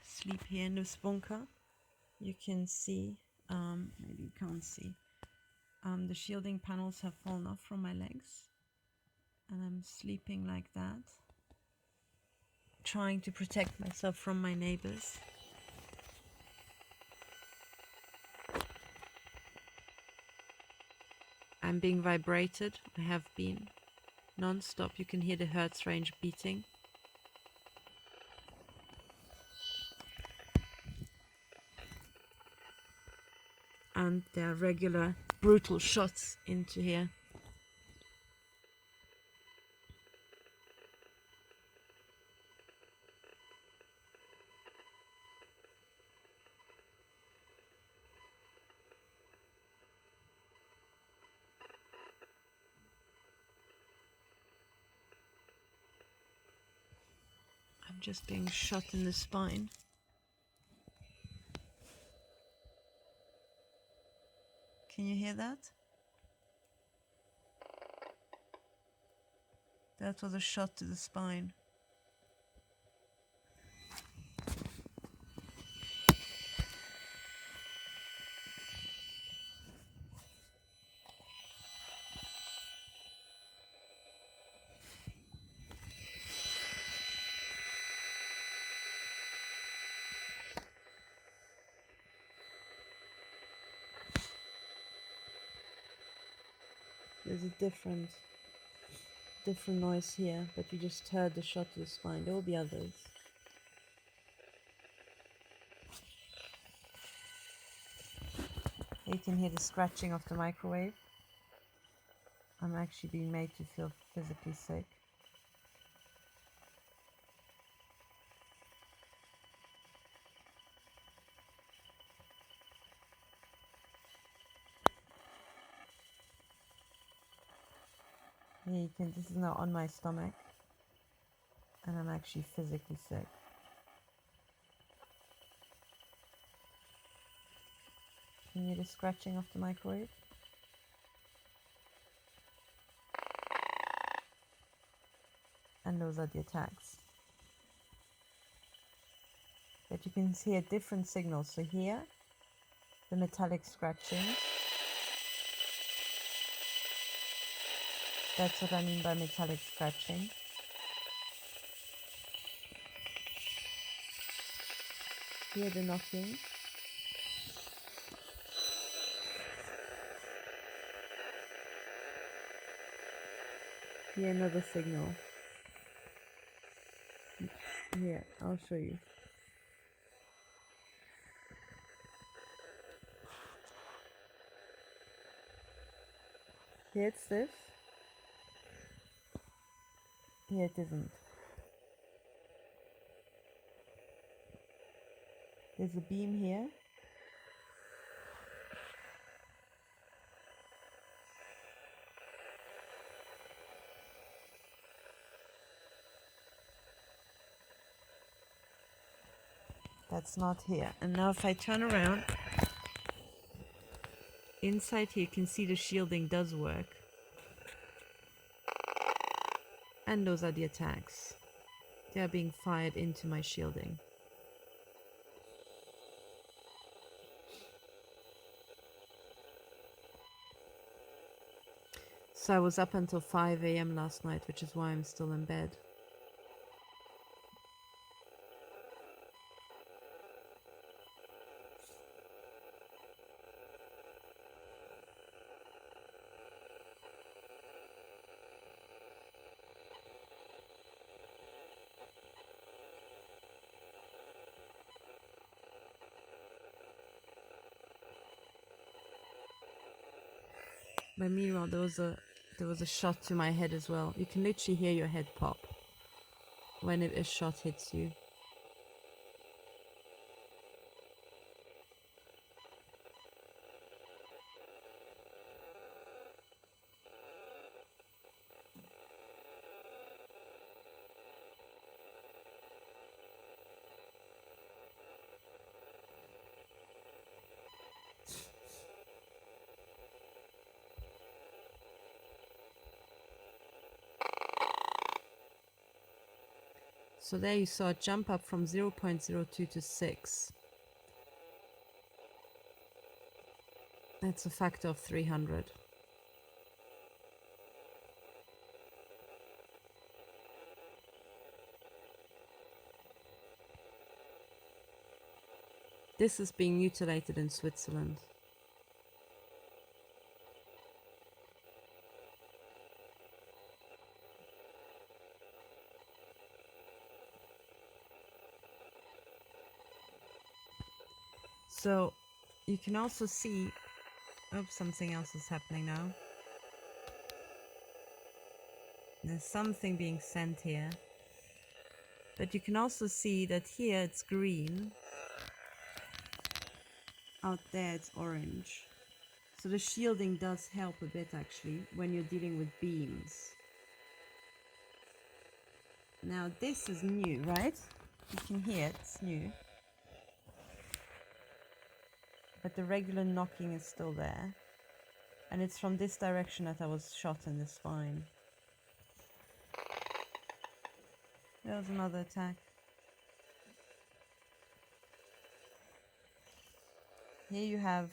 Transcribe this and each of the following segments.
sleep here in this bunker. You can see, maybe you can't see, the shielding panels have fallen off from my legs, and I'm sleeping like that, trying to protect myself from my neighbors. I'm being vibrated. I have been non-stop. You can hear the hertz range beating. And there are regular brutal shots into here. I'm just being shot in the spine. Can you hear that? That was a shot to the spine. There's a different noise here, but you just heard the shot to the spine. There will be others. You can hear the scratching of the microwave. I'm actually being made to feel physically sick. Yeah, you can. This is now on my stomach, and I'm actually physically sick. Can you hear the scratching of the microwave? And those are the attacks. But you can hear different signals. So here, the metallic scratching. That's what I mean by metallic scratching. Hear the knocking. Hear another signal. Here, I'll show you. Here it's this. Here it isn't. There's a beam here. That's not here. And now if I turn around, inside here you can see the shielding does work. And those are the attacks. They are being fired into my shielding. So I was up until 5 a.m. last night, which is why I'm still in bed. But meanwhile, there was a shot to my head as well. You can literally hear your head pop when a shot hits you. So there you saw it jump up from 0.02 to 6. That's a factor of 300. This is being mutilated in Switzerland. So you can also see, oh, something else is happening now. There's something being sent here. But you can also see that here it's green. Out there it's orange. So the shielding does help a bit actually when you're dealing with beams. Now this is new, right? You can hear it's new. But the regular knocking is still there. And it's from this direction that I was shot in the spine. There was another attack. Here you have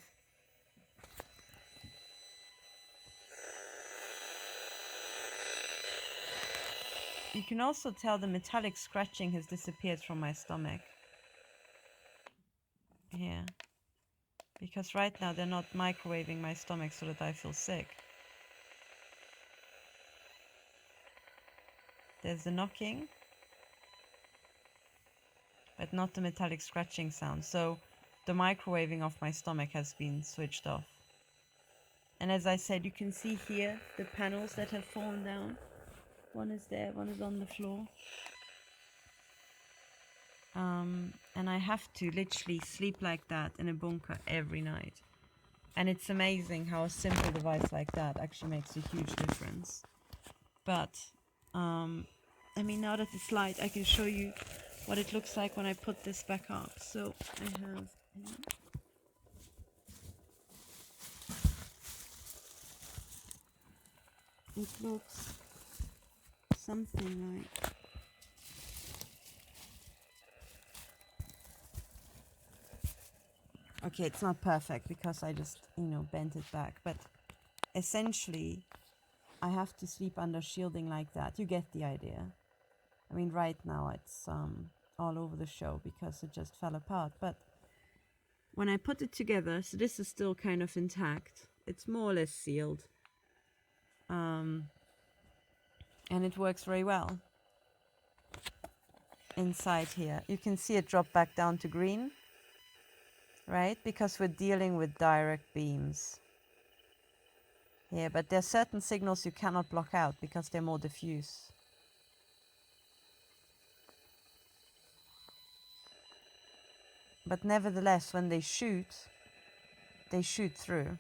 you can also tell the metallic scratching has disappeared from my stomach. Here. Because right now they're not microwaving my stomach so that I feel sick. There's the knocking, but not the metallic scratching sound. So the microwaving of my stomach has been switched off. And as I said, you can see here the panels that have fallen down. One is there, one is on the floor. And I have to literally sleep like that in a bunker every night. And it's amazing how a simple device like that actually makes a huge difference. But, I mean, now that it's light, I can show you what it looks like when I put this back up. So I have... It looks something like... Okay, it's not perfect because I just, bent it back. But essentially, I have to sleep under shielding like that. You get the idea. I mean, right now it's all over the show because it just fell apart. But when I put it together, so this is still kind of intact. It's more or less sealed. And it works very well. Inside here, you can see it drop back down to green. Right? Because we're dealing with direct beams. Yeah, but there are certain signals you cannot block out because they're more diffuse. But nevertheless, when they shoot through.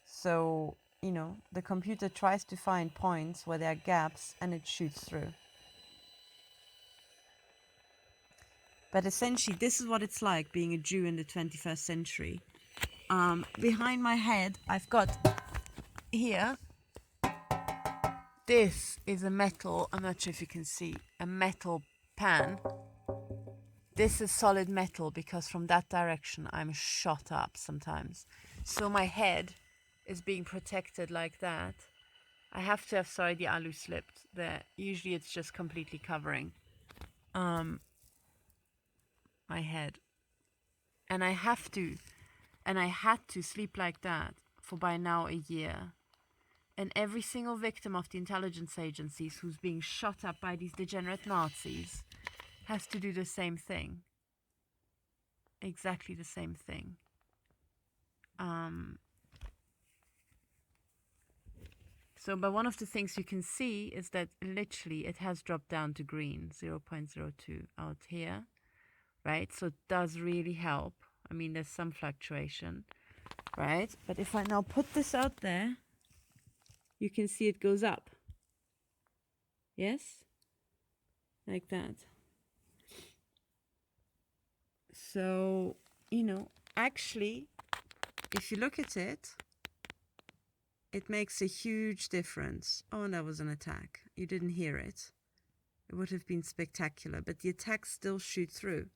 So, the computer tries to find points where there are gaps and it shoots through. But essentially, this is what it's like being a Jew in the 21st century. Behind my head, I've got here, this is a metal, I'm not sure if you can see, a metal pan. This is solid metal because from that direction I'm shot up sometimes. So my head is being protected like that. I have to have, sorry, the alu slipped there. Usually it's just completely covering my head. And I had to sleep like that for by now a year. And every single victim of the intelligence agencies who's being shot up by these degenerate Nazis has to do the same thing. Exactly the same thing. But one of the things you can see is that literally it has dropped down to green, 0.02 out here, right? So it does really help. I mean, there's some fluctuation, right? But if I now put this out there, you can see it goes up. Yes? Like that. So, actually, if you look at it, it makes a huge difference. Oh, and that was an attack. You didn't hear it. It would have been spectacular, but the attacks still shoot through,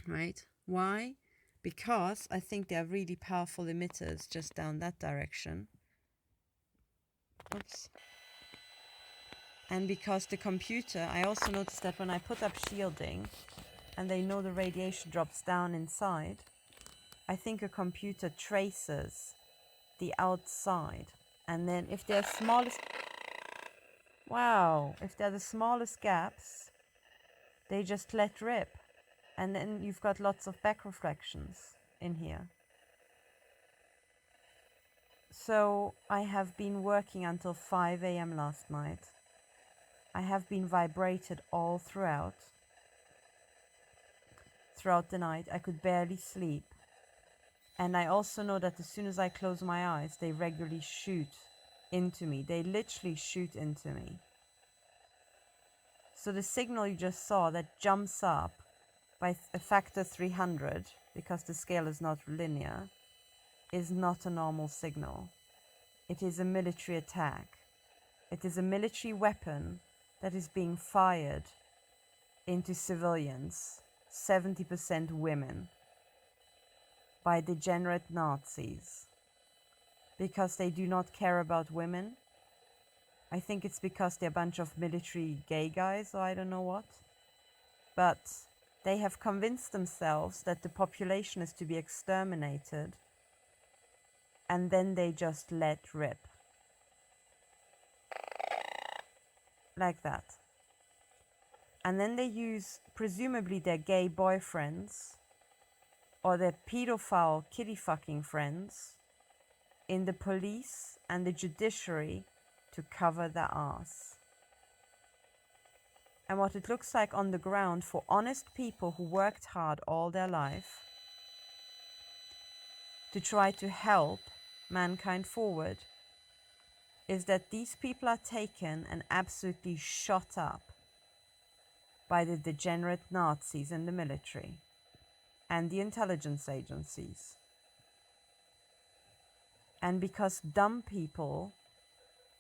right? Why? Because I think they are really powerful emitters just down that direction. Oops. And because the computer, I also noticed that when I put up shielding and they know the radiation drops down inside, I think a computer traces the outside. And then if they're smallest, wow, if they're the smallest gaps, they just let rip. And then you've got lots of back reflections in here. So I have been working until 5 a.m. last night. I have been vibrated all throughout the night. I could barely sleep. And I also know that as soon as I close my eyes, they regularly shoot into me. They literally shoot into me. So the signal you just saw that jumps up by a factor 300, because the scale is not linear, is not a normal signal. It is a military attack. It is a military weapon that is being fired into civilians, 70% women, by degenerate Nazis, because they do not care about women. I think it's because they're a bunch of military gay guys, or I don't know what. But they have convinced themselves that the population is to be exterminated, and then they just let rip. Like that. And then they use, presumably, their gay boyfriends or their pedophile kitty fucking friends in the police and the judiciary to cover their ass. And what it looks like on the ground for honest people who worked hard all their life to try to help mankind forward is that these people are taken and absolutely shot up by the degenerate Nazis in the military and the intelligence agencies. And because dumb people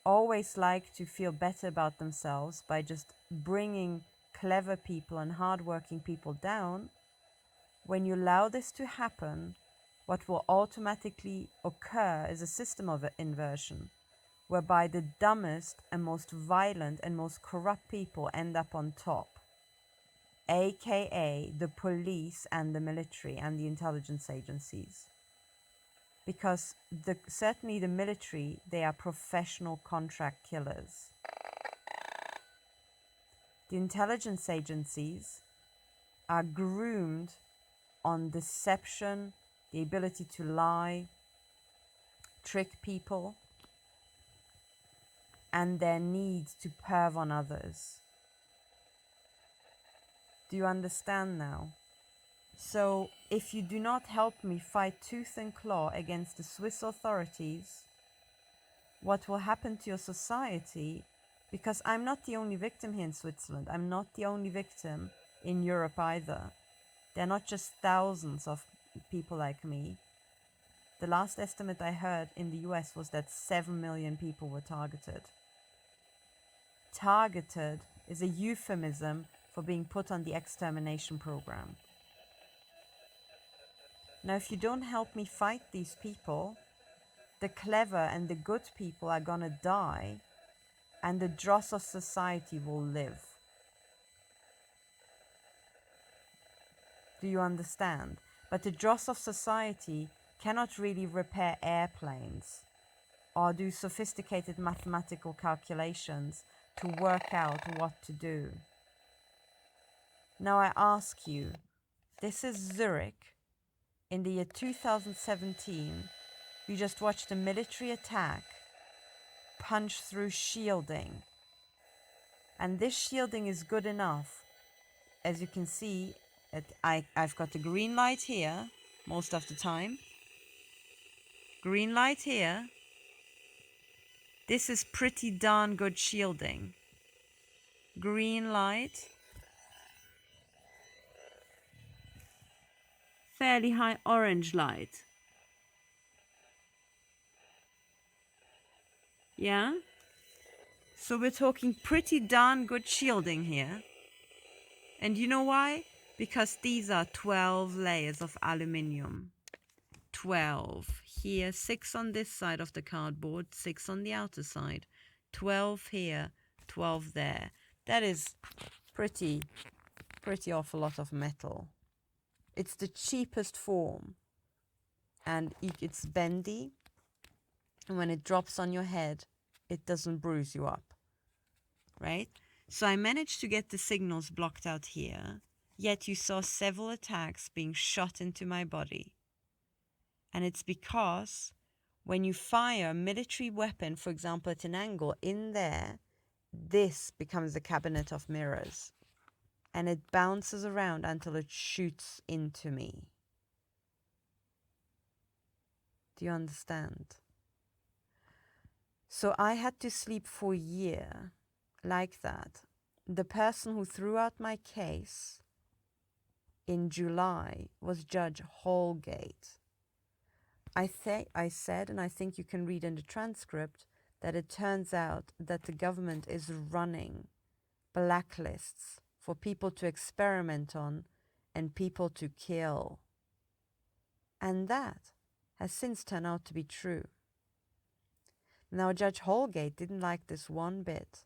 always like to feel better about themselves by just bringing clever people and hardworking people down, when you allow this to happen, what will automatically occur is a system of inversion, whereby the dumbest and most violent and most corrupt people end up on top, aka the police and the military and the intelligence agencies. Because certainly the military, they are professional contract killers. The intelligence agencies are groomed on deception, the ability to lie, trick people, and their need to perv on others. Do you understand now? So if you do not help me fight tooth and claw against the Swiss authorities, what will happen to your society? Because I'm not the only victim here in Switzerland. I'm not the only victim in Europe either. There are not just thousands of people like me. The last estimate I heard in the US was that 7 million people were targeted. Targeted is a euphemism for being put on the extermination program. Now, if you don't help me fight these people, the clever and the good people are gonna die, and the dross of society will live. Do you understand? But the dross of society cannot really repair airplanes or do sophisticated mathematical calculations to work out what to do. Now I ask you, this is Zurich. In the year 2017, we just watched a military attack punch through shielding. And this shielding is good enough. As you can see, I've got the green light here most of the time. Green light here. This is pretty darn good shielding. Green light. Fairly high orange light. Yeah? So we're talking pretty darn good shielding here. And you know why? Because these are 12 layers of aluminium. 12 here, 6 on this side of the cardboard, 6 on the outer side, 12 here, 12 there. That is pretty awful lot of metal. It's the cheapest form, and it's bendy, and when it drops on your head, it doesn't bruise you up, right? So I managed to get the signals blocked out here, yet you saw several attacks being shot into my body. And it's because when you fire a military weapon, for example, at an angle in there, this becomes a cabinet of mirrors. And it bounces around until it shoots into me. Do you understand? So I had to sleep for a year like that. The person who threw out my case in July was Judge Holgate. I said, and I think you can read in the transcript, that it turns out that the government is running blacklists for people to experiment on and people to kill. And that has since turned out to be true. Now, Judge Holgate didn't like this one bit.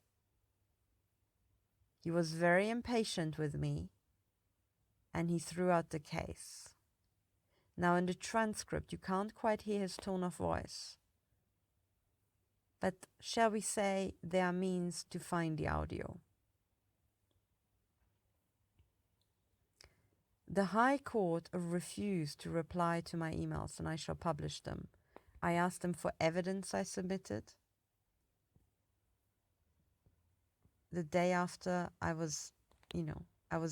He was very impatient with me, and he threw out the case. Now, in the transcript, you can't quite hear his tone of voice. But shall we say there are means to find the audio? The High Court refused to reply to my emails, and I shall publish them. I asked them for evidence I submitted. The day after I was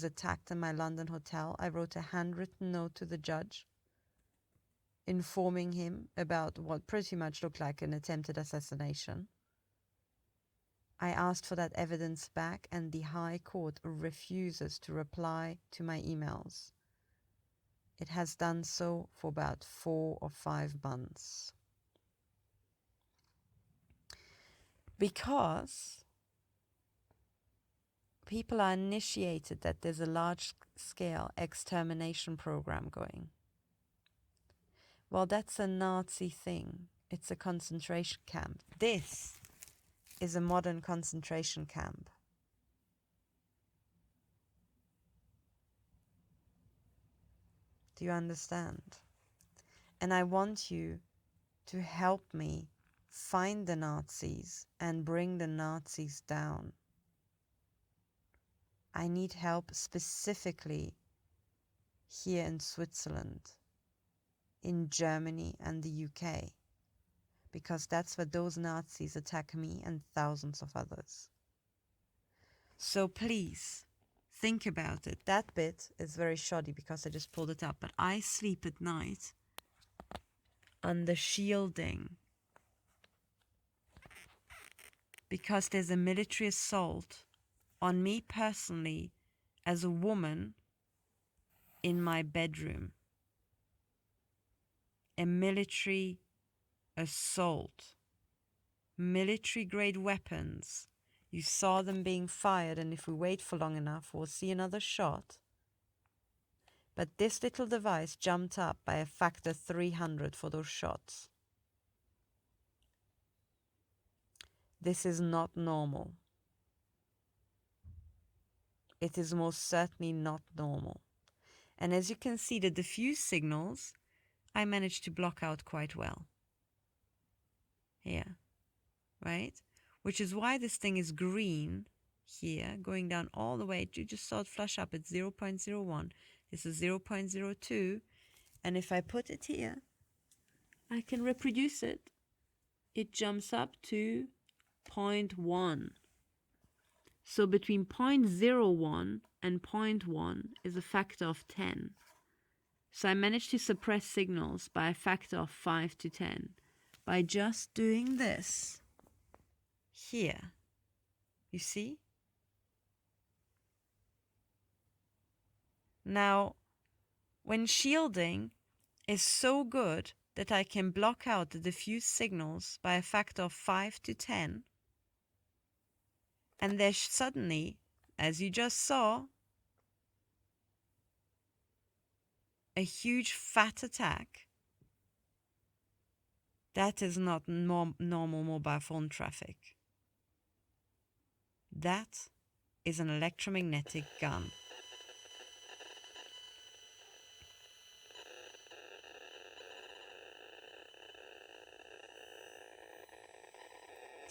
attacked in my London hotel, I wrote a handwritten note to the judge informing him about what pretty much looked like an attempted assassination. I asked for that evidence back, and the High Court refuses to reply to my emails. It has done so for about 4 or 5 months. Because people are initiated that there's a large-scale extermination program going. Well, that's a Nazi thing. It's a concentration camp. This is a modern concentration camp. Do you understand? And I want you to help me find the Nazis and bring the Nazis down. I need help specifically here in Switzerland, in Germany and the UK, because that's where those Nazis attack me and thousands of others. So please, think about it. That bit is very shoddy because I just pulled it up, but I sleep at night on the shielding because there's a military assault on me personally as a woman in my bedroom. A military assault. Military grade weapons. You saw them being fired, and if we wait for long enough, we'll see another shot. But this little device jumped up by a factor 300 for those shots. This is not normal. It is most certainly not normal. And as you can see, the diffuse signals I managed to block out quite well. Here, right? Which is why this thing is green here, going down all the way. You just saw it flash up at 0.01. This is 0.02. And if I put it here, I can reproduce it. It jumps up to 0.1. So between 0.01 and 0.1 is a factor of 10. So I managed to suppress signals by a factor of 5 to 10 by just doing this here. You see? Now, when shielding is so good that I can block out the diffuse signals by a factor of 5 to 10, And there's suddenly, as you just saw, a huge fat attack. That is not normal mobile phone traffic. That is an electromagnetic gun.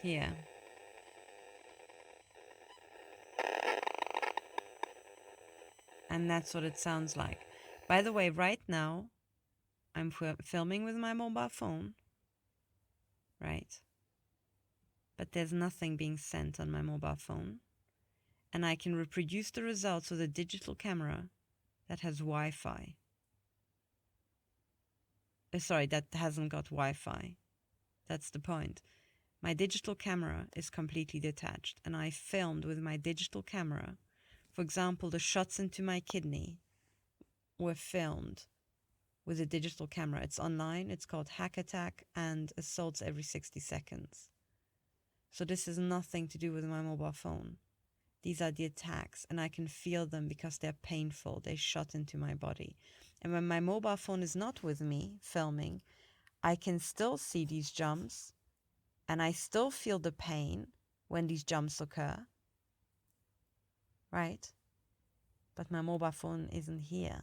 Here. And that's what it sounds like. By the way, right now, I'm filming with my mobile phone, right? But there's nothing being sent on my mobile phone. And I can reproduce the results with a digital camera that has Wi-Fi. Sorry, that hasn't got Wi-Fi. That's the point. My digital camera is completely detached, and I filmed with my digital camera. For example, the shots into my kidney were filmed with a digital camera. It's online. It's called Hack Attack and Assaults Every 60 Seconds. So this is nothing to do with my mobile phone. These are the attacks, and I can feel them because they're painful. They shot into my body. And when my mobile phone is not with me filming, I can still see these jumps, and I still feel the pain when these jumps occur, right? But my mobile phone isn't here.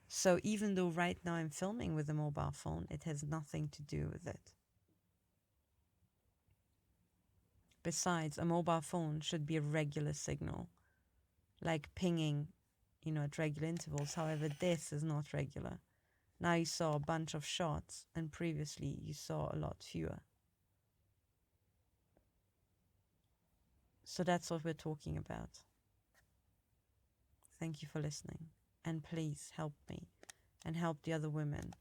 So even though right now I'm filming with a mobile phone, it has nothing to do with it. Besides, a mobile phone should be a regular signal, like pinging, at regular intervals. However, this is not regular. Now you saw a bunch of shots, and previously you saw a lot fewer. So that's what we're talking about. Thank you for listening. And please help me and help the other women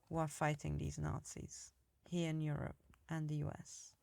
who are fighting these Nazis here in Europe and the US.